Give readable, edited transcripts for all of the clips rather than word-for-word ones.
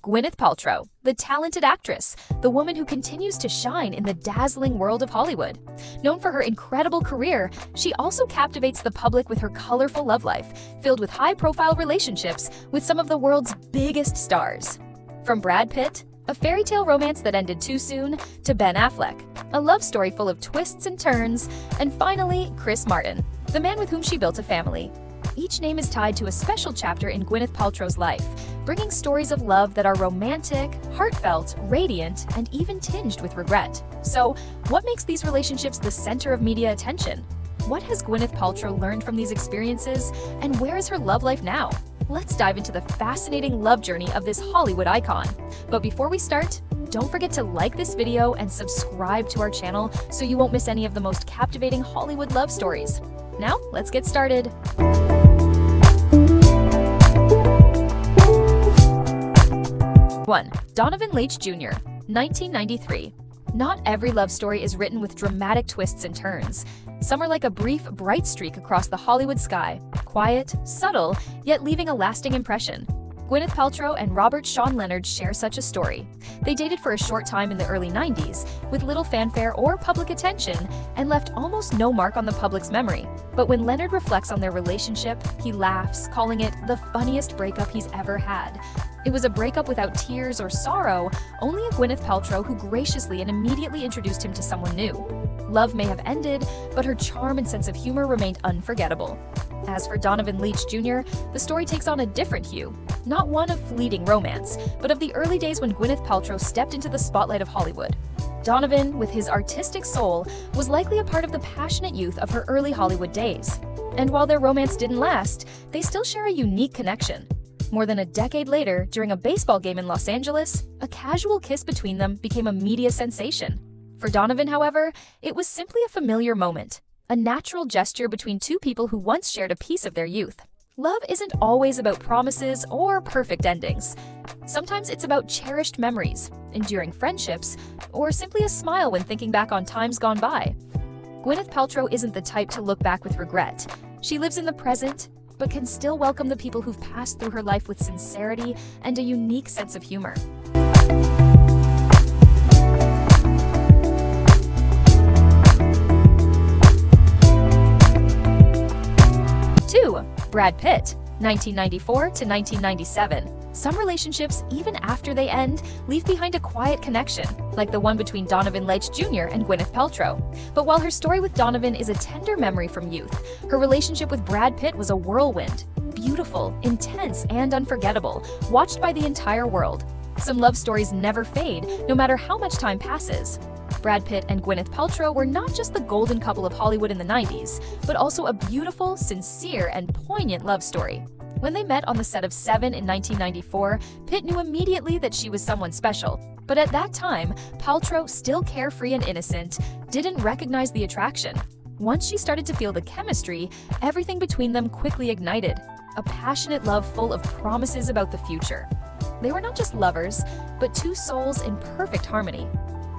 Gwyneth Paltrow, the talented actress, the woman who continues to shine in the dazzling world of Hollywood. Known for her incredible career, she also captivates the public with her colorful love life, filled with high-profile relationships with some of the world's biggest stars. From Brad Pitt, a fairy tale romance that ended too soon, to Ben Affleck, a love story full of twists and turns, and finally, Chris Martin, the man with whom she built a family. Each name is tied to a special chapter in Gwyneth Paltrow's life, bringing stories of love that are romantic, heartfelt, radiant, and even tinged with regret. So, what makes these relationships the center of media attention? What has Gwyneth Paltrow learned from these experiences, and where is her love life now? Let's dive into the fascinating love journey of this Hollywood icon. But before we start, don't forget to like this video and subscribe to our channel so you won't miss any of the most captivating Hollywood love stories. Now, let's get started. 1. Donovan Leitch Jr., 1993. Not every love story is written with dramatic twists and turns. Some are like a brief, bright streak across the Hollywood sky, quiet, subtle, yet leaving a lasting impression. Gwyneth Paltrow and Robert Sean Leonard share such a story. They dated for a short time in the early 90s, with little fanfare or public attention, and left almost no mark on the public's memory. But when Leonard reflects on their relationship, he laughs, calling it the funniest breakup he's ever had. It was a breakup without tears or sorrow, only a Gwyneth Paltrow who graciously and immediately introduced him to someone new. Love may have ended, but her charm and sense of humor remained unforgettable. As for Donovan Leitch Jr., the story takes on a different hue, not one of fleeting romance, but of the early days when Gwyneth Paltrow stepped into the spotlight of Hollywood. Donovan, with his artistic soul, was likely a part of the passionate youth of her early Hollywood days. And while their romance didn't last, they still share a unique connection. More than a decade later, during a baseball game in Los Angeles, a casual kiss between them became a media sensation. For Donovan, however, it was simply a familiar moment, a natural gesture between two people who once shared a piece of their youth. Love isn't always about promises or perfect endings. Sometimes it's about cherished memories, enduring friendships, or simply a smile when thinking back on times gone by. Gwyneth Paltrow isn't the type to look back with regret. She lives in the present, but can still welcome the people who've passed through her life with sincerity and a unique sense of humor. 2. Brad Pitt, 1994 to 1997. Some relationships, even after they end, leave behind a quiet connection, like the one between Donovan Leitch Jr. and Gwyneth Paltrow. But while her story with Donovan is a tender memory from youth, her relationship with Brad Pitt was a whirlwind. Beautiful, intense, and unforgettable, watched by the entire world. Some love stories never fade, no matter how much time passes. Brad Pitt and Gwyneth Paltrow were not just the golden couple of Hollywood in the 90s, but also a beautiful, sincere, and poignant love story. When they met on the set of Seven in 1994, Pitt knew immediately that she was someone special. But at that time, Paltrow, still carefree and innocent, didn't recognize the attraction. Once she started to feel the chemistry, everything between them quickly ignited. A passionate love full of promises about the future. They were not just lovers, but two souls in perfect harmony.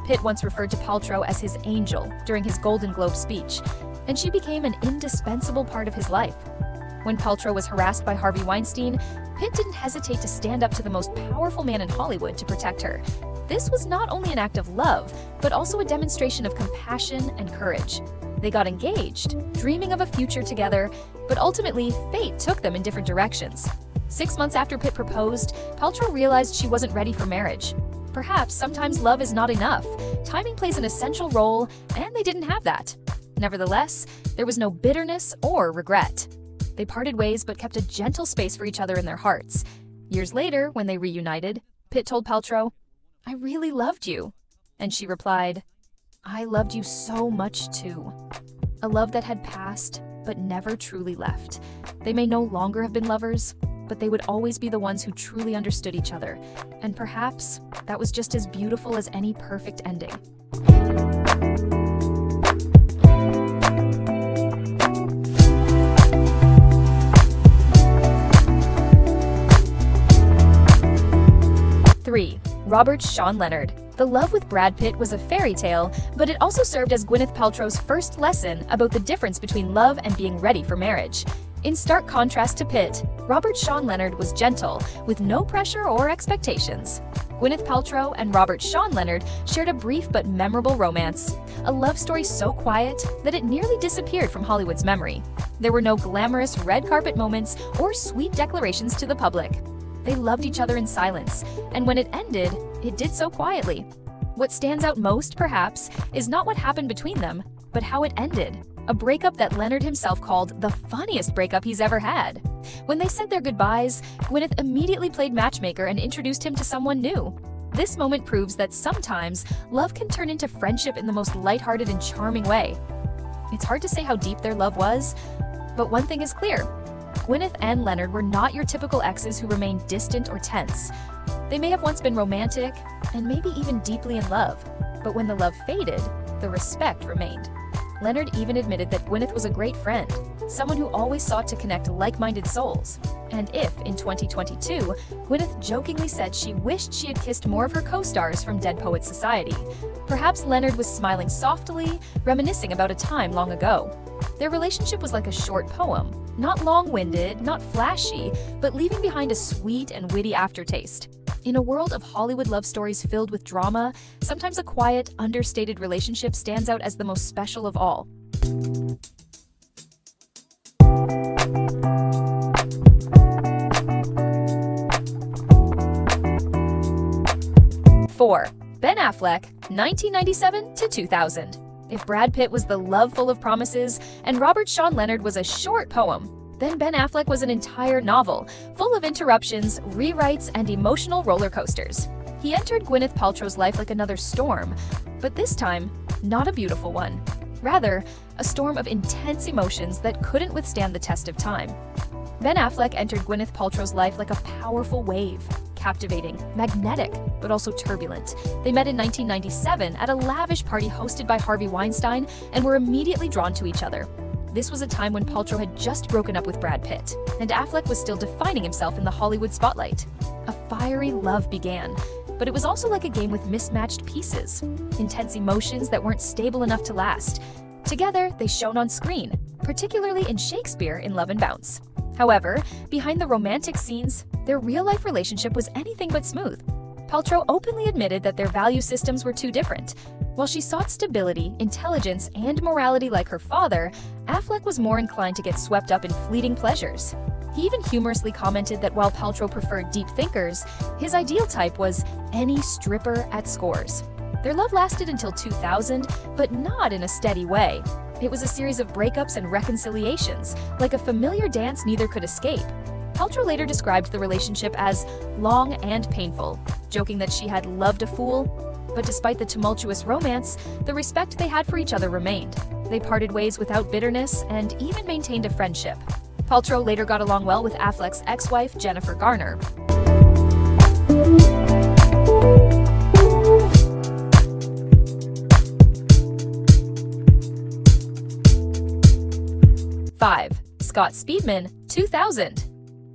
Pitt once referred to Paltrow as his angel during his Golden Globe speech, and she became an indispensable part of his life. When Paltrow was harassed by Harvey Weinstein, Pitt didn't hesitate to stand up to the most powerful man in Hollywood to protect her. This was not only an act of love, but also a demonstration of compassion and courage. They got engaged, dreaming of a future together, but ultimately, fate took them in different directions. 6 months after Pitt proposed, Paltrow realized she wasn't ready for marriage. Perhaps sometimes love is not enough. Timing plays an essential role, and they didn't have that. Nevertheless, there was no bitterness or regret. They parted ways but kept a gentle space for each other in their hearts. Years later, when they reunited, Pitt told Paltrow, "I really loved you." And she replied, "I loved you so much too." A love that had passed, but never truly left. They may no longer have been lovers, but they would always be the ones who truly understood each other. And perhaps that was just as beautiful as any perfect ending. 3. Robert Sean Leonard. The love with Brad Pitt was a fairy tale, but it also served as Gwyneth Paltrow's first lesson about the difference between love and being ready for marriage. In stark contrast to Pitt, Robert Sean Leonard was gentle, with no pressure or expectations. Gwyneth Paltrow and Robert Sean Leonard shared a brief but memorable romance, a love story so quiet that it nearly disappeared from Hollywood's memory. There were no glamorous red carpet moments or sweet declarations to the public. They loved each other in silence, and when it ended, it did so quietly. What stands out most, perhaps, is not what happened between them, but how it ended. A breakup that Leonard himself called the funniest breakup he's ever had. When they said their goodbyes, Gwyneth immediately played matchmaker and introduced him to someone new. This moment proves that sometimes love can turn into friendship in the most lighthearted and charming way. It's hard to say how deep their love was, but one thing is clear. Gwyneth and Leonard were not your typical exes who remained distant or tense. They may have once been romantic, and maybe even deeply in love, but when the love faded, the respect remained. Leonard even admitted that Gwyneth was a great friend, someone who always sought to connect like-minded souls. And if, in 2022, Gwyneth jokingly said she wished she had kissed more of her co-stars from Dead Poets Society, perhaps Leonard was smiling softly, reminiscing about a time long ago. Their relationship was like a short poem, not long-winded, not flashy, but leaving behind a sweet and witty aftertaste. In a world of Hollywood love stories filled with drama, sometimes a quiet, understated relationship stands out as the most special of all. Four, Ben Affleck, 1997 to 2000. If Brad Pitt was the love full of promises and Robert Sean Leonard was a short poem, then Ben Affleck was an entire novel, full of interruptions, rewrites, and emotional roller coasters. He entered Gwyneth Paltrow's life like another storm, but this time, not a beautiful one. Rather, a storm of intense emotions that couldn't withstand the test of time. Ben Affleck entered Gwyneth Paltrow's life like a powerful wave, captivating, magnetic, but also turbulent. They met in 1997 at a lavish party hosted by Harvey Weinstein and were immediately drawn to each other. This was a time when Paltrow had just broken up with Brad Pitt, and Affleck was still defining himself in the Hollywood spotlight. A fiery love began, but it was also like a game with mismatched pieces, intense emotions that weren't stable enough to last. Together, they shone on screen, particularly in Shakespeare in Love and Bounce. However, behind the romantic scenes, their real-life relationship was anything but smooth. Paltrow openly admitted that their value systems were too different. While she sought stability, intelligence, and morality like her father, Affleck was more inclined to get swept up in fleeting pleasures. He even humorously commented that while Paltrow preferred deep thinkers, his ideal type was any stripper at Scores. Their love lasted until 2000, but not in a steady way. It was a series of breakups and reconciliations, like a familiar dance neither could escape. Paltrow later described the relationship as long and painful, joking that she had loved a fool. But despite the tumultuous romance, the respect they had for each other remained. They parted ways without bitterness and even maintained a friendship. Paltrow later got along well with Affleck's ex-wife, Jennifer Garner. Five, Scott Speedman, 2000.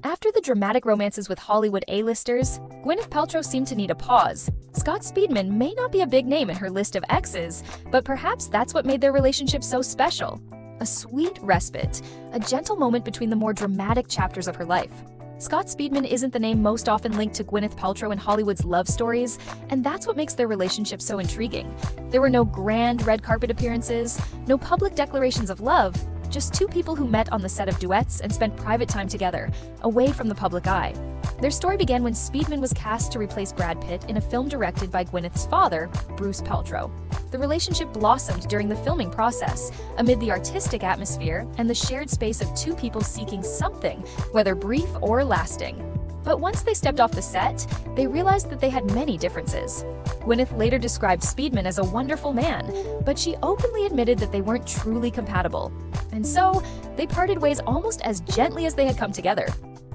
After the dramatic romances with Hollywood A-listers, Gwyneth Paltrow seemed to need a pause. Scott Speedman may not be a big name in her list of exes, but perhaps that's what made their relationship so special. A sweet respite, a gentle moment between the more dramatic chapters of her life. Scott Speedman isn't the name most often linked to Gwyneth Paltrow in Hollywood's love stories, and that's what makes their relationship so intriguing. There were no grand red carpet appearances, no public declarations of love, just two people who met on the set of Duets and spent private time together, away from the public eye. Their story began when Speedman was cast to replace Brad Pitt in a film directed by Gwyneth's father, Bruce Paltrow. The relationship blossomed during the filming process, amid the artistic atmosphere and the shared space of two people seeking something, whether brief or lasting. But once they stepped off the set, they realized that they had many differences. Gwyneth later described Speedman as a wonderful man, but she openly admitted that they weren't truly compatible. And so, they parted ways almost as gently as they had come together.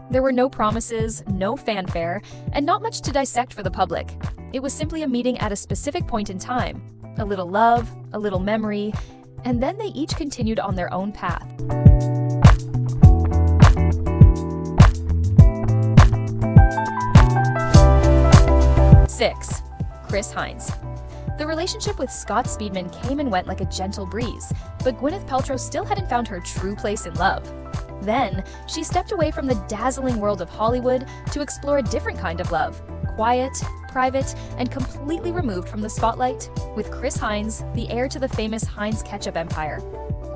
There were no promises, no fanfare, and not much to dissect for the public. It was simply a meeting at a specific point in time. A little love, a little memory, and then they each continued on their own path. Six, Chris Hines. The relationship with Scott Speedman came and went like a gentle breeze, but Gwyneth Paltrow still hadn't found her true place in love. Then, she stepped away from the dazzling world of Hollywood to explore a different kind of love, quiet, private, and completely removed from the spotlight, with Chris Hines, the heir to the famous Heinz ketchup empire.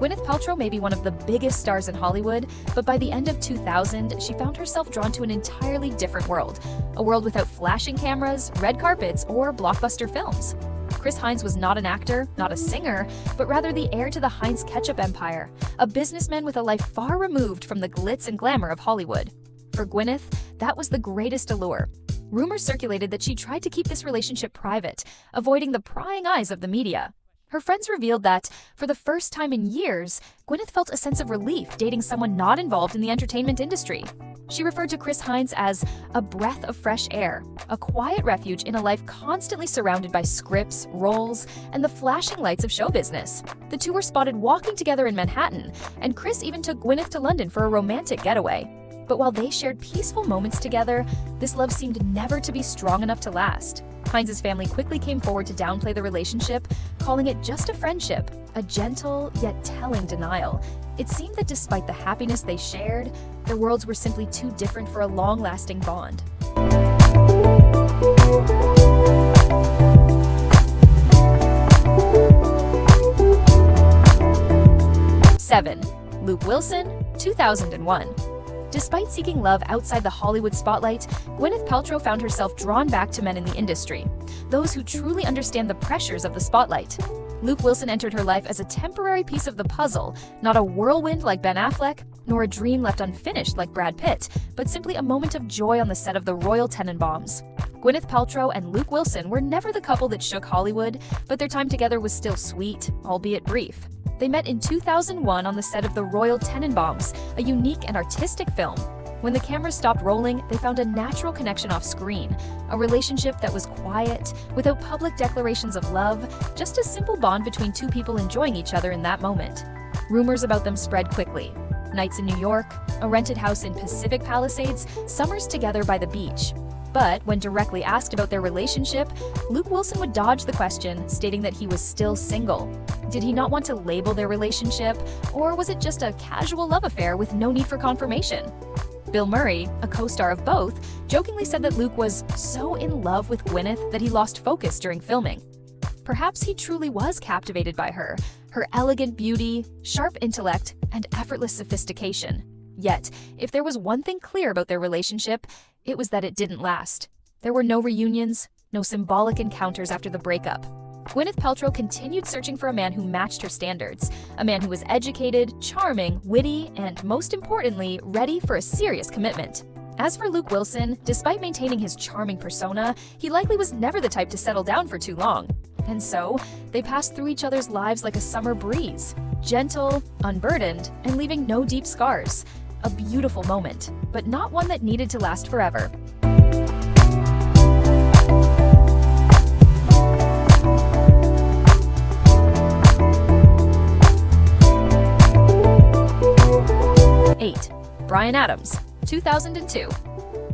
Gwyneth Paltrow may be one of the biggest stars in Hollywood, but by the end of 2000, she found herself drawn to an entirely different world, a world without flashing cameras, red carpets, or blockbuster films. Chris Hines was not an actor, not a singer, but rather the heir to the Heinz ketchup empire, a businessman with a life far removed from the glitz and glamour of Hollywood. For Gwyneth, that was the greatest allure. Rumors circulated that she tried to keep this relationship private, avoiding the prying eyes of the media. Her friends revealed that, for the first time in years, Gwyneth felt a sense of relief dating someone not involved in the entertainment industry. She referred to Chris Hines as a breath of fresh air, a quiet refuge in a life constantly surrounded by scripts, roles, and the flashing lights of show business. The two were spotted walking together in Manhattan, and Chris even took Gwyneth to London for a romantic getaway. But while they shared peaceful moments together, this love seemed never to be strong enough to last. Hines' family quickly came forward to downplay the relationship, calling it just a friendship, a gentle yet telling denial. It seemed that despite the happiness they shared, their worlds were simply too different for a long-lasting bond. 7. Luke Wilson, 2001. Despite seeking love outside the Hollywood spotlight, Gwyneth Paltrow found herself drawn back to men in the industry, those who truly understand the pressures of the spotlight. Luke Wilson entered her life as a temporary piece of the puzzle, not a whirlwind like Ben Affleck, nor a dream left unfinished like Brad Pitt, but simply a moment of joy on the set of the Royal Tenenbaums. Gwyneth Paltrow and Luke Wilson were never the couple that shook Hollywood, but their time together was still sweet, albeit brief. They met in 2001 on the set of The Royal Tenenbaums, a unique and artistic film. When the cameras stopped rolling, they found a natural connection off screen, a relationship that was quiet, without public declarations of love, just a simple bond between two people enjoying each other in that moment. Rumors about them spread quickly. Nights in New York, a rented house in Pacific Palisades, summers together by the beach. But when directly asked about their relationship, Luke Wilson would dodge the question, stating that he was still single. Did he not want to label their relationship, or was it just a casual love affair with no need for confirmation? Bill Murray, a co-star of both, jokingly said that Luke was so in love with Gwyneth that he lost focus during filming. Perhaps he truly was captivated by her elegant beauty, sharp intellect, and effortless sophistication. Yet, if there was one thing clear about their relationship, it was that it didn't last. There were no reunions, no symbolic encounters after the breakup. Gwyneth Paltrow continued searching for a man who matched her standards, a man who was educated, charming, witty, and most importantly, ready for a serious commitment. As for Luke Wilson, despite maintaining his charming persona, he likely was never the type to settle down for too long. And so, they passed through each other's lives like a summer breeze, gentle, unburdened, and leaving no deep scars. A beautiful moment, but not one that needed to last forever. Bryan Adams, 2002.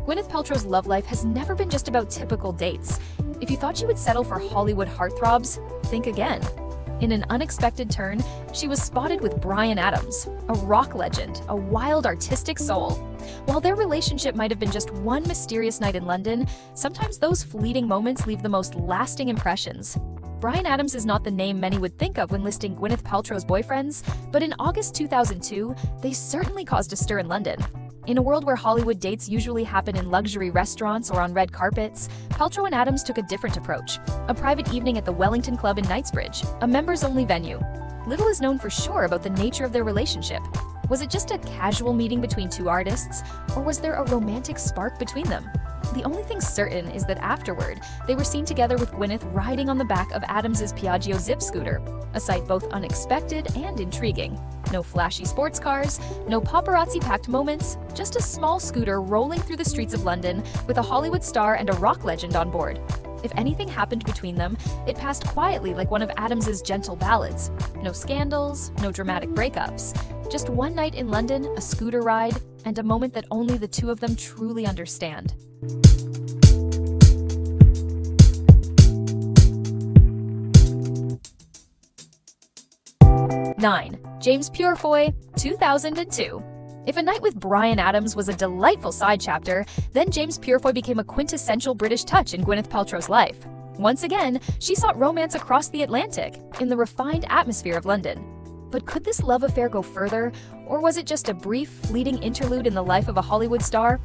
Gwyneth Paltrow's love life has never been just about typical dates. If you thought she would settle for Hollywood heartthrobs, think again. In an unexpected turn, she was spotted with Bryan Adams, a rock legend, a wild artistic soul. While their relationship might have been just one mysterious night in London, sometimes those fleeting moments leave the most lasting impressions. Bryan Adams is not the name many would think of when listing Gwyneth Paltrow's boyfriends, but in August 2002, they certainly caused a stir in London. In a world where Hollywood dates usually happen in luxury restaurants or on red carpets, Paltrow and Adams took a different approach. A private evening at the Wellington Club in Knightsbridge, a members-only venue. Little is known for sure about the nature of their relationship. Was it just a casual meeting between two artists, or was there a romantic spark between them? The only thing certain is that afterward, they were seen together with Gwyneth riding on the back of Adams's Piaggio Zip scooter, a sight both unexpected and intriguing. No flashy sports cars, no paparazzi-packed moments, just a small scooter rolling through the streets of London with a Hollywood star and a rock legend on board. If anything happened between them, it passed quietly like one of Adams's gentle ballads. No scandals, no dramatic breakups. Just one night in London, a scooter ride, and a moment that only the two of them truly understand. 9. James Purefoy, 2002. If A Night with Bryan Adams was a delightful side chapter, then James Purefoy became a quintessential British touch in Gwyneth Paltrow's life. Once again, she sought romance across the Atlantic, in the refined atmosphere of London. But could this love affair go further, or was it just a brief, fleeting interlude in the life of a Hollywood star?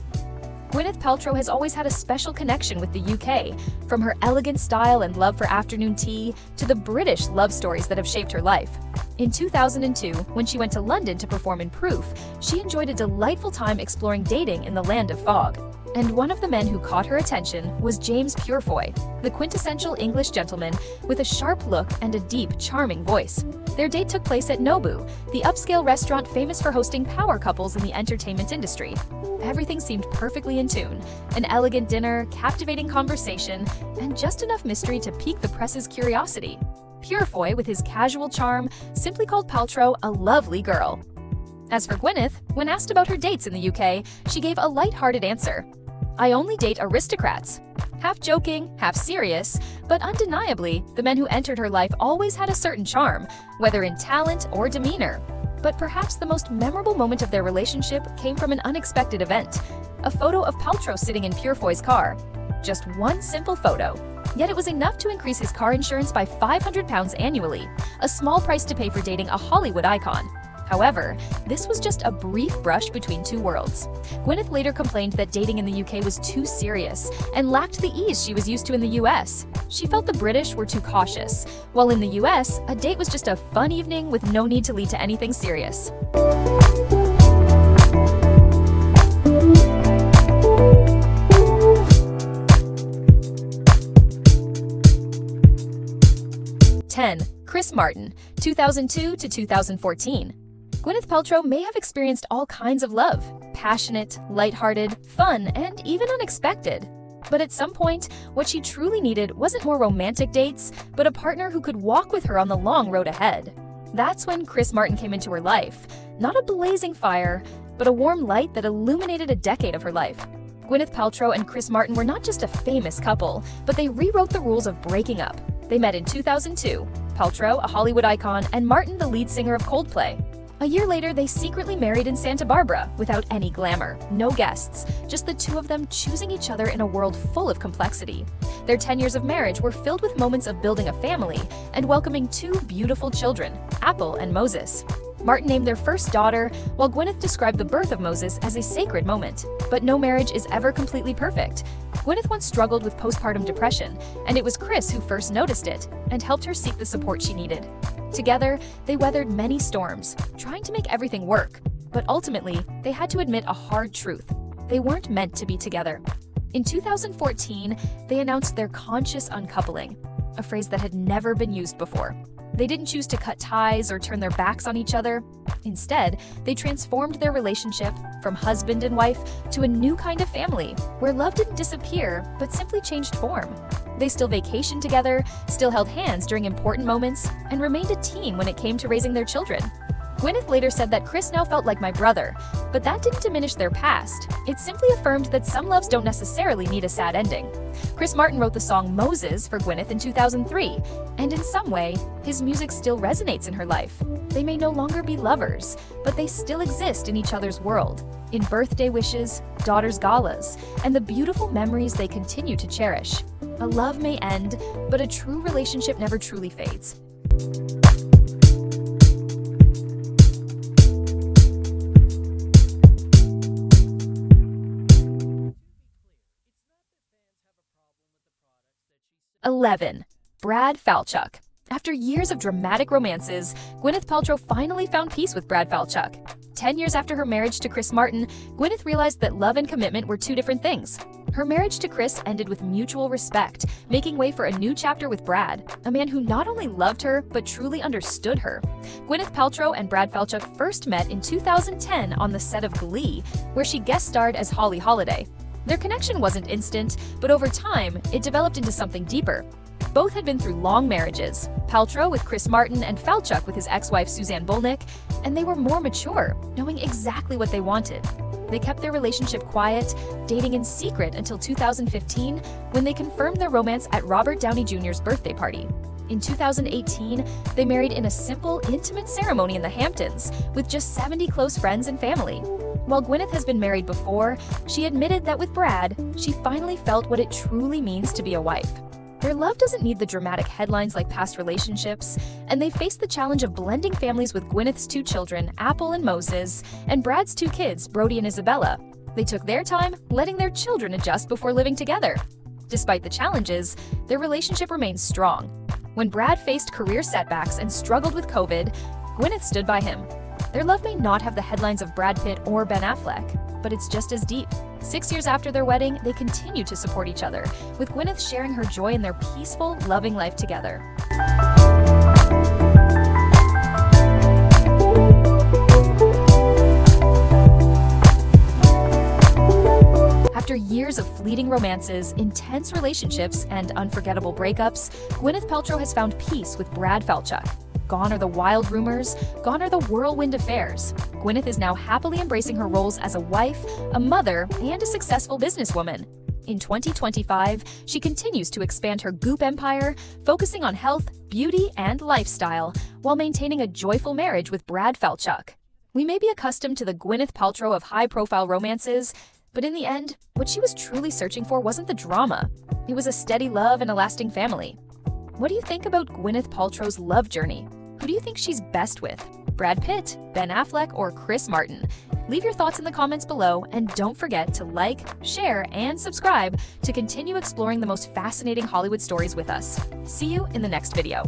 Gwyneth Paltrow has always had a special connection with the UK, from her elegant style and love for afternoon tea to the British love stories that have shaped her life. In 2002, when she went to London to perform in Proof, she enjoyed a delightful time exploring dating in the land of fog. And one of the men who caught her attention was James Purefoy, the quintessential English gentleman with a sharp look and a deep, charming voice. Their date took place at Nobu, the upscale restaurant famous for hosting power couples in the entertainment industry. Everything seemed perfectly in tune. An elegant dinner, captivating conversation, and just enough mystery to pique the press's curiosity. Purefoy, with his casual charm, simply called Paltrow a lovely girl. As for Gwyneth, when asked about her dates in the UK, she gave a light-hearted answer. "I only date aristocrats." Half joking, half serious, but undeniably, the men who entered her life always had a certain charm, whether in talent or demeanor. But perhaps the most memorable moment of their relationship came from an unexpected event: a photo of Paltrow sitting in Purefoy's car. Just one simple photo. Yet it was enough to increase his car insurance by £500 annually, a small price to pay for dating a Hollywood icon. However, this was just a brief brush between two worlds. Gwyneth later complained that dating in the UK was too serious and lacked the ease she was used to in the US. She felt the British were too cautious, while in the US, a date was just a fun evening with no need to lead to anything serious. Chris Martin, 2002 to 2014. Gwyneth Paltrow may have experienced all kinds of love: passionate, lighthearted, fun, and even unexpected. But at some point, what she truly needed wasn't more romantic dates, but a partner who could walk with her on the long road ahead. That's when Chris Martin came into her life. Not a blazing fire, but a warm light that illuminated a decade of her life. Gwyneth Paltrow and Chris Martin were not just a famous couple, but they rewrote the rules of breaking up. They met in 2002. Paltrow, a Hollywood icon, and Martin, the lead singer of Coldplay. A year later, they secretly married in Santa Barbara, without any glamour, no guests, just the two of them choosing each other in a world full of complexity. Their 10 years of marriage were filled with moments of building a family and welcoming two beautiful children, Apple and Moses. Martin named their first daughter, while Gwyneth described the birth of Moses as a sacred moment. But no marriage is ever completely perfect. Gwyneth once struggled with postpartum depression, and it was Chris who first noticed it and helped her seek the support she needed. Together, they weathered many storms, trying to make everything work. But ultimately, they had to admit a hard truth: they weren't meant to be together. In 2014, they announced their conscious uncoupling, a phrase that had never been used before. They didn't choose to cut ties or turn their backs on each other. Instead, they transformed their relationship from husband and wife to a new kind of family, where love didn't disappear, but simply changed form. They still vacationed together, still held hands during important moments, and remained a team when it came to raising their children. Gwyneth later said that Chris now felt like my brother, but that didn't diminish their past. It simply affirmed that some loves don't necessarily need a sad ending. Chris Martin wrote the song Moses for Gwyneth in 2003, and in some way, his music still resonates in her life. They may no longer be lovers, but they still exist in each other's world, in birthday wishes, daughters' galas, and the beautiful memories they continue to cherish. A love may end, but a true relationship never truly fades. Brad Falchuk. After years of dramatic romances, Gwyneth Paltrow finally found peace with Brad Falchuk. 10 years after her marriage to Chris Martin, Gwyneth realized that love and commitment were two different things. Her marriage to Chris ended with mutual respect, making way for a new chapter with Brad, a man who not only loved her, but truly understood her. Gwyneth Paltrow and Brad Falchuk first met in 2010 on the set of Glee, where she guest starred as Holly Holiday. Their connection wasn't instant, but over time, it developed into something deeper. Both had been through long marriages, Paltrow with Chris Martin and Falchuk with his ex-wife Suzanne Bolnick, and they were more mature, knowing exactly what they wanted. They kept their relationship quiet, dating in secret until 2015, when they confirmed their romance at Robert Downey Jr.'s birthday party. In 2018, they married in a simple, intimate ceremony in the Hamptons, with just 70 close friends and family. While Gwyneth has been married before, she admitted that with Brad, she finally felt what it truly means to be a wife. Their love doesn't need the dramatic headlines like past relationships, and they face the challenge of blending families with Gwyneth's 2 children, Apple and Moses, and Brad's 2 kids, Brody and Isabella. They took their time, letting their children adjust before living together. Despite the challenges, their relationship remains strong. When Brad faced career setbacks and struggled with COVID, Gwyneth stood by him. Their love may not have the headlines of Brad Pitt or Ben Affleck, but it's just as deep. 6 years after their wedding, they continue to support each other, with Gwyneth sharing her joy in their peaceful, loving life together. After years of fleeting romances, intense relationships, and unforgettable breakups, Gwyneth Paltrow has found peace with Brad Falchuk. Gone are the wild rumors, gone are the whirlwind affairs. Gwyneth is now happily embracing her roles as a wife, a mother, and a successful businesswoman. In 2025, she continues to expand her Goop empire, focusing on health, beauty, and lifestyle, while maintaining a joyful marriage with Brad Falchuk. We may be accustomed to the Gwyneth Paltrow of high-profile romances, but in the end, what she was truly searching for wasn't the drama. It was a steady love and a lasting family. What do you think about Gwyneth Paltrow's love journey? Who do you think she's best with? Brad Pitt, Ben Affleck, or Chris Martin? Leave your thoughts in the comments below, and don't forget to like, share, and subscribe to continue exploring the most fascinating Hollywood stories with us. See you in the next video.